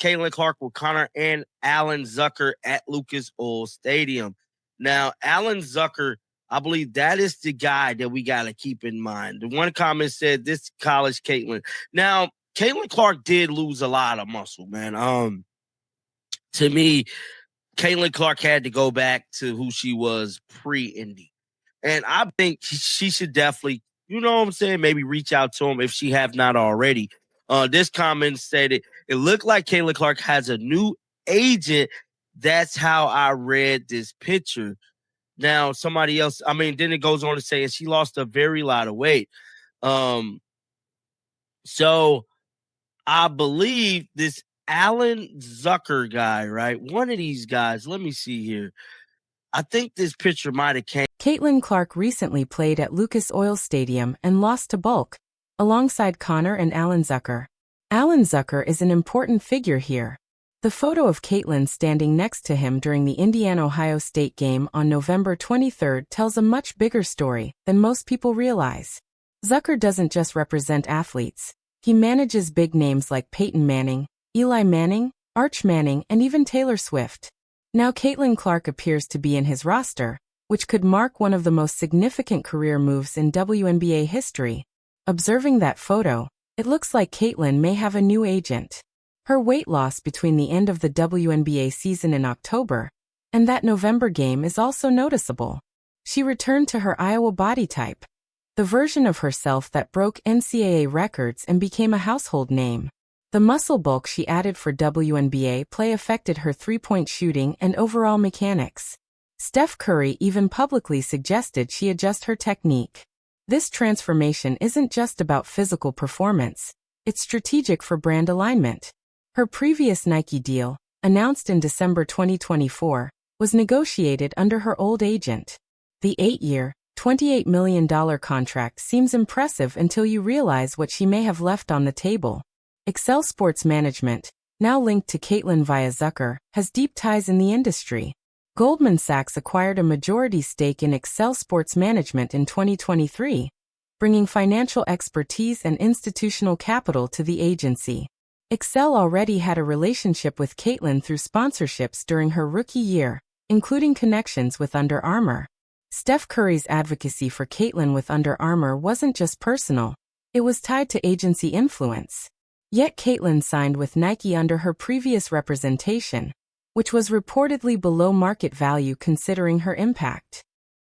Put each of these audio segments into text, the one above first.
Caitlin Clark with Connor and Alan Zucker at Lucas Oil Stadium. Now, Alan Zucker, I believe that is the guy that we got to keep in mind. The one comment said this college Caitlin. Now, Caitlin Clark did lose a lot of muscle, man. To me, Caitlin Clark had to go back to who she was pre-Indy. And I think she should definitely, you know what I'm saying, maybe reach out to him if she have not already. This comment said it looked like Caitlin Clark has a new agent. That's how I read this picture. Now, somebody else, then it goes on to say, and she lost a very lot of weight. So I believe this Alan Zucker guy, right? One of these guys, let me see here. I think this picture might have came. Caitlin Clark recently played at Lucas Oil Stadium and lost to bulk, alongside Connor and Alan Zucker. Alan Zucker is an important figure here. The photo of Caitlin standing next to him during the Indiana-Ohio State game on November 23 tells a much bigger story than most people realize. Zucker doesn't just represent athletes. He manages big names like Peyton Manning, Eli Manning, Arch Manning, and even Taylor Swift. Now Caitlin Clark appears to be in his roster, which could mark one of the most significant career moves in WNBA history. Observing that photo, it looks like Caitlin may have a new agent. Her weight loss between the end of the WNBA season in October and that November game is also noticeable. She returned to her Iowa body type, the version of herself that broke NCAA records and became a household name. The muscle bulk she added for WNBA play affected her three-point shooting and overall mechanics. Steph Curry even publicly suggested she adjust her technique. This transformation isn't just about physical performance, it's strategic for brand alignment. Her previous Nike deal, announced in December 2024, was negotiated under her old agent. The 8-year, $28 million contract seems impressive until you realize what she may have left on the table. Excel Sports Management, now linked to Caitlin via Zucker, has deep ties in the industry. Goldman Sachs acquired a majority stake in Excel Sports Management in 2023, bringing financial expertise and institutional capital to the agency. Excel already had a relationship with Caitlin through sponsorships during her rookie year, including connections with Under Armour. Steph Curry's advocacy for Caitlin with Under Armour wasn't just personal, it was tied to agency influence. Yet Caitlin signed with Nike under her previous representation, which was reportedly below market value considering her impact.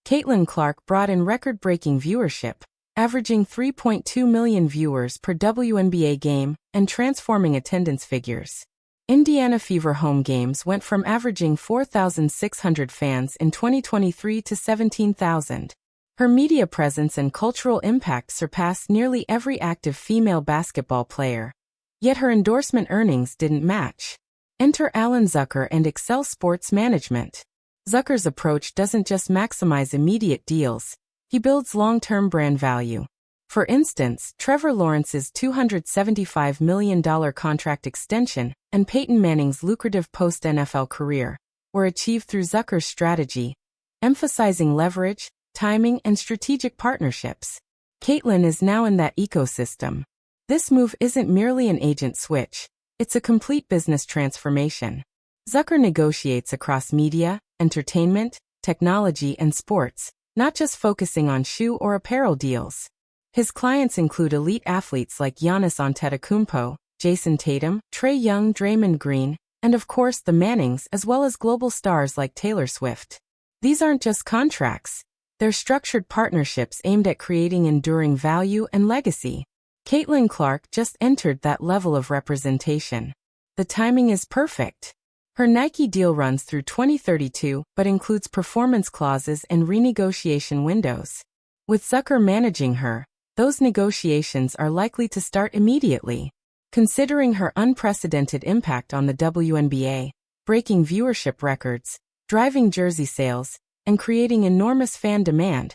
Caitlin Clark brought in record-breaking viewership, averaging 3.2 million viewers per WNBA game and transforming attendance figures. Indiana Fever home games went from averaging 4,600 fans in 2023 to 17,000. Her media presence and cultural impact surpassed nearly every active female basketball player. Yet her endorsement earnings didn't match. Enter Alan Zucker and Excel Sports Management. Zucker's approach doesn't just maximize immediate deals, he builds long-term brand value. For instance, Trevor Lawrence's $275 million contract extension and Peyton Manning's lucrative post-NFL career were achieved through Zucker's strategy, emphasizing leverage, timing, and strategic partnerships. Caitlin is now in that ecosystem. This move isn't merely an agent switch, it's a complete business transformation. Zucker negotiates across media, entertainment, technology, and sports, not just focusing on shoe or apparel deals. His clients include elite athletes like Giannis Antetokounmpo, Jason Tatum, Trae Young, Draymond Green, and of course the Mannings, as well as global stars like Taylor Swift. These aren't just contracts, they're structured partnerships aimed at creating enduring value and legacy. Caitlin Clark just entered that level of representation. The timing is perfect. Her Nike deal runs through 2032 but includes performance clauses and renegotiation windows. With Zucker managing her, those negotiations are likely to start immediately. Considering her unprecedented impact on the WNBA, breaking viewership records, driving jersey sales, and creating enormous fan demand,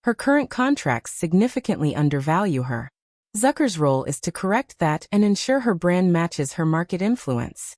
her current contracts significantly undervalue her. Zucker's role is to correct that and ensure her brand matches her market influence.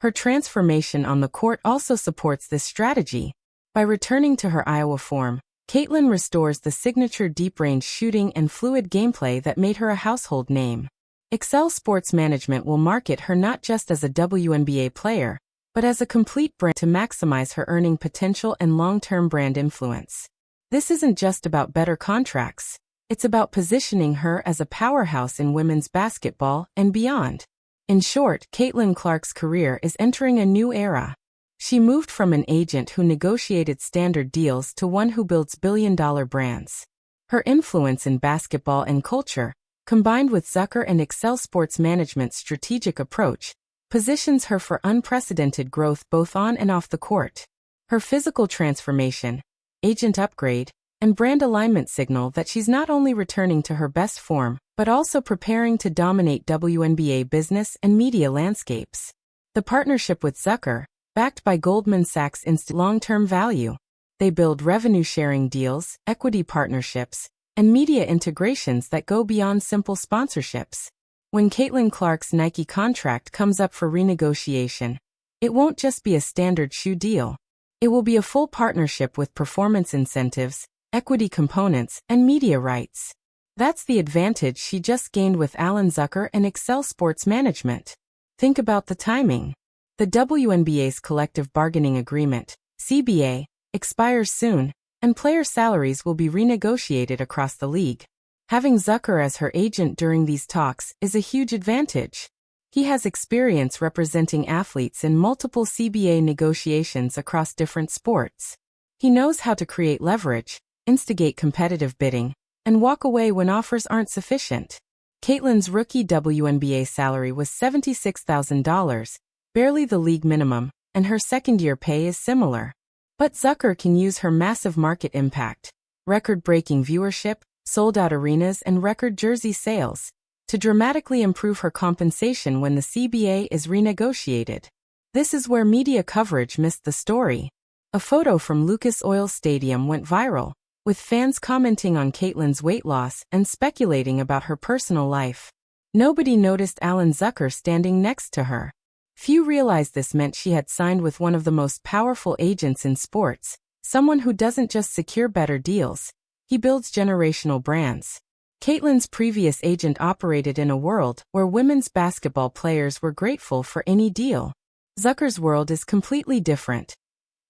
Her transformation on the court also supports this strategy. By returning to her Iowa form, Caitlin restores the signature deep-range shooting and fluid gameplay that made her a household name. Excel Sports Management will market her not just as a WNBA player, but as a complete brand to maximize her earning potential and long-term brand influence. This isn't just about better contracts. It's about positioning her as a powerhouse in women's basketball and beyond. In short, Caitlin Clark's career is entering a new era. She moved from an agent who negotiated standard deals to one who builds billion-dollar brands. Her influence in basketball and culture, combined with Zucker and Excel Sports Management's strategic approach, positions her for unprecedented growth both on and off the court. Her physical transformation, agent upgrade, and brand alignment signal that she's not only returning to her best form, but also preparing to dominate WNBA business and media landscapes. The partnership with Zucker, backed by Goldman Sachs' long-term value. They build revenue-sharing deals, equity partnerships, and media integrations that go beyond simple sponsorships. When Caitlin Clark's Nike contract comes up for renegotiation, it won't just be a standard shoe deal. It will be a full partnership with performance incentives, equity components, and media rights. That's the advantage she just gained with Alan Zucker and Excel Sports Management. Think about the timing. The WNBA's collective bargaining agreement, CBA, expires soon, and player salaries will be renegotiated across the league. Having Zucker as her agent during these talks is a huge advantage. He has experience representing athletes in multiple CBA negotiations across different sports. He knows how to create leverage, instigate competitive bidding, and walk away when offers aren't sufficient. Caitlin's rookie WNBA salary was $76,000, barely the league minimum, and her second-year pay is similar. But Zucker can use her massive market impact, record-breaking viewership, sold-out arenas, and record jersey sales to dramatically improve her compensation when the CBA is renegotiated. This is where media coverage missed the story. A photo from Lucas Oil Stadium went viral, with fans commenting on Caitlin's weight loss and speculating about her personal life. Nobody noticed Alan Zucker standing next to her. Few realized this meant she had signed with one of the most powerful agents in sports, someone who doesn't just secure better deals, he builds generational brands. Caitlin's previous agent operated in a world where women's basketball players were grateful for any deal. Zucker's world is completely different.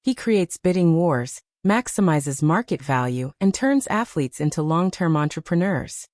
He creates bidding wars, maximizes market value, and turns athletes into long-term entrepreneurs.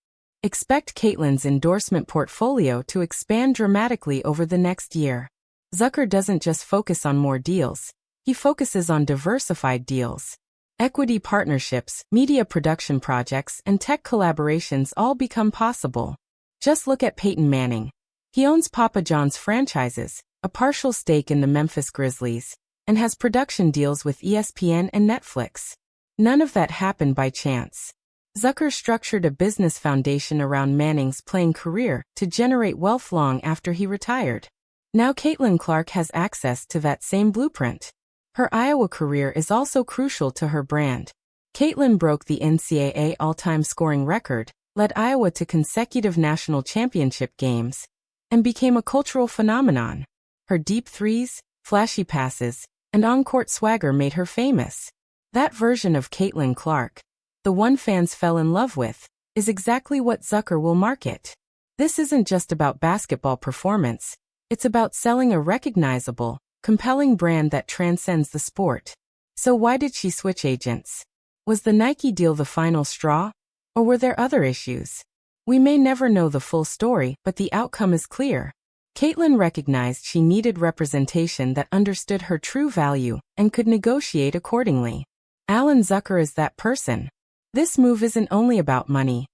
Expect Caitlin's endorsement portfolio to expand dramatically over the next year. Zucker doesn't just focus on more deals, he focuses on diversified deals. Equity partnerships, media production projects, and tech collaborations all become possible. Just look at Peyton Manning. He owns Papa John's franchises, a partial stake in the Memphis Grizzlies, and has production deals with ESPN and Netflix. None of that happened by chance. Zucker structured a business foundation around Manning's playing career to generate wealth long after he retired. Now Caitlin Clark has access to that same blueprint. Her Iowa career is also crucial to her brand. Caitlin broke the NCAA all-time scoring record, led Iowa to consecutive national championship games, and became a cultural phenomenon. Her deep threes, flashy passes, and on-court swagger made her famous. That version of Caitlin Clark, the one fans fell in love with, is exactly what Zucker will market. This isn't just about basketball performance, it's about selling a recognizable, compelling brand that transcends the sport. So why did she switch agents? Was the Nike deal the final straw? Or were there other issues? We may never know the full story, but the outcome is clear. Caitlin recognized she needed representation that understood her true value and could negotiate accordingly. Alan Zucker is that person. This move isn't only about money.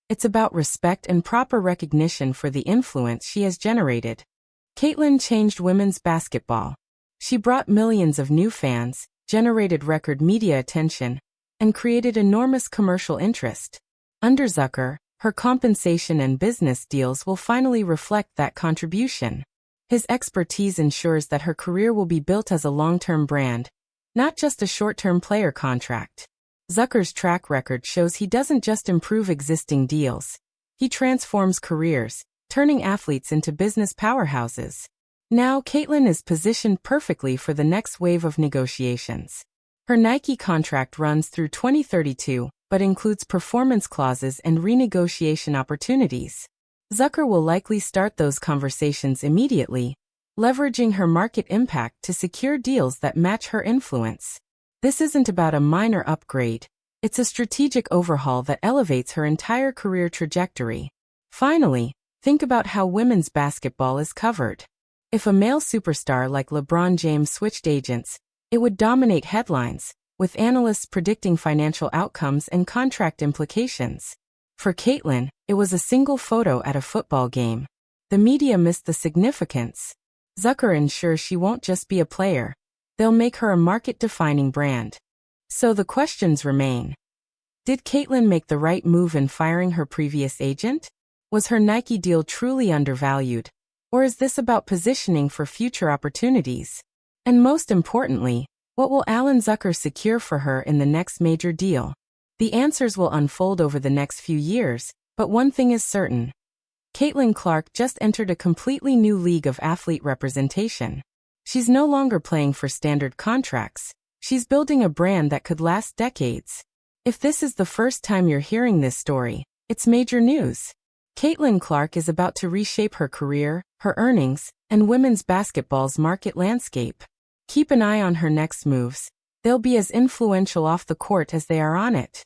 It's about respect and proper recognition for the influence she has generated. Caitlin changed women's basketball. She brought millions of new fans, generated record media attention, and created enormous commercial interest. Under Zucker, her compensation and business deals will finally reflect that contribution. His expertise ensures that her career will be built as a long-term brand, not just a short-term player contract. Zucker's track record shows he doesn't just improve existing deals. He transforms careers, turning athletes into business powerhouses. Now, Caitlin is positioned perfectly for the next wave of negotiations. Her Nike contract runs through 2032, but includes performance clauses and renegotiation opportunities. Zucker will likely start those conversations immediately, leveraging her market impact to secure deals that match her influence. This isn't about a minor upgrade, it's a strategic overhaul that elevates her entire career trajectory. Finally, think about how women's basketball is covered. If a male superstar like LeBron James switched agents, it would dominate headlines, with analysts predicting financial outcomes and contract implications. For Caitlin, it was a single photo at a football game. The media missed the significance. Zucker ensures she won't just be a player. They'll make her a market-defining brand. So the questions remain. Did Caitlin make the right move in firing her previous agent? Was her Nike deal truly undervalued? Or is this about positioning for future opportunities? And most importantly, what will Alan Zucker secure for her in the next major deal? The answers will unfold over the next few years, but one thing is certain. Caitlin Clark just entered a completely new league of athlete representation. She's no longer playing for standard contracts. She's building a brand that could last decades. If this is the first time you're hearing this story, it's major news. Caitlin Clark is about to reshape her career, her earnings, and women's basketball's market landscape. Keep an eye on her next moves. They'll be as influential off the court as they are on it.